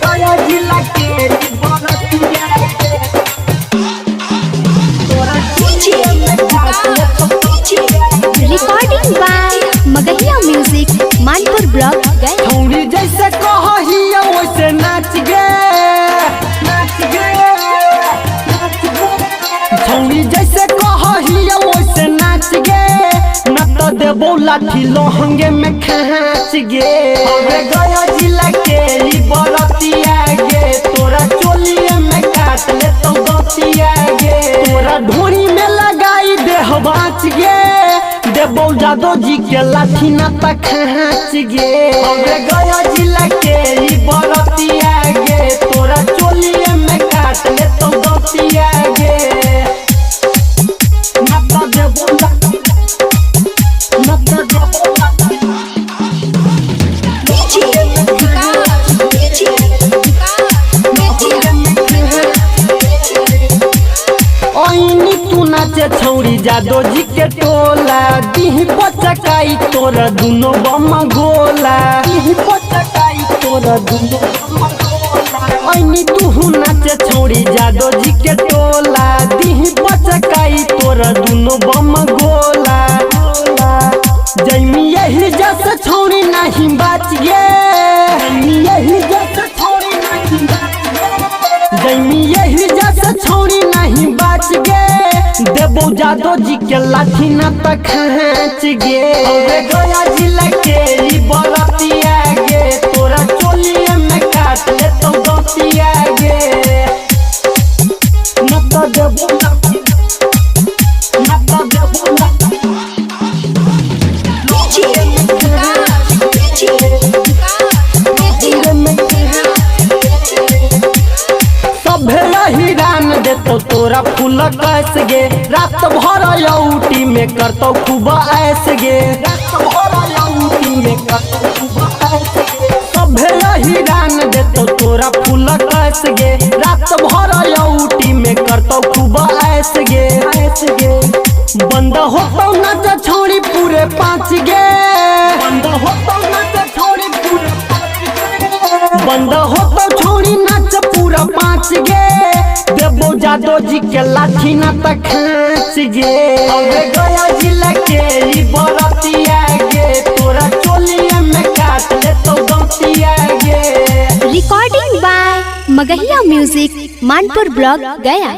गया जिला के बरतिया गे तोरा चोलिए में काट ले तो recording by Magahiya music Manpur block Gaya. छौरी जैसे कहहिया वैसे नाच गे नाच गे छौरी जैसे कहहिया वैसे नाच गे न तो देबो लाठी लहंगे में खाँच गे अबे गया जिला के ई बरतिया गे तोरा चोलिए में काट ले तो गतिया गे तोरा ढोरी में लगाई देह बाँच गे देबो जादो जी के लाठी न त खाँच गे अबे गया जिला के ई बरतिया गे तोरा चोलिए में काट ले तो गतिया गे न त देबो ओइनी तू नाचे छौरी जादो जी के टोला दीही पचकाई तोरा दुनो बम गोला दीही पचकाई तोरा दुनो ओइनी तू नाचे छौरी जादो जी के टोला दीही पचकाई तोरा दुनो बम गोला जैमी यही जस छौरी नहीं बाच गे जैमी यही जस छौरी नहीं जैमी यही जस छौरी नहीं बाच गे देबो जादो जी के लाठी न त खाँच गे अबे गया जिला के ई बरतिया गे तोरा चोलिए में काट ले तो गतिया गे न त देबो न त देबो हिरान देतो तोरा फूल कैस गे रात भर यौटी में करतो खूब ऐस गे रात भर यौटी में करतो खूब ऐस गे सभे हिरान देतो तोरा फूल कैस गे रात भर यौटी में करतो खूब ऐस गे बंद होतो नाच छोड़ी पूरे 5 गे बंद होतो नाच छोड़ी पूरे 5 गे बंद होतो छोड़ी नाच पूरा 5 गे देबो जादो जी के लाठी न त खाँच गे अबे गया जिला के ई बरतिया गे तोरा चोलिए में काट ले तो गतिया गे recording by Magahiya music Manpur block Gaya.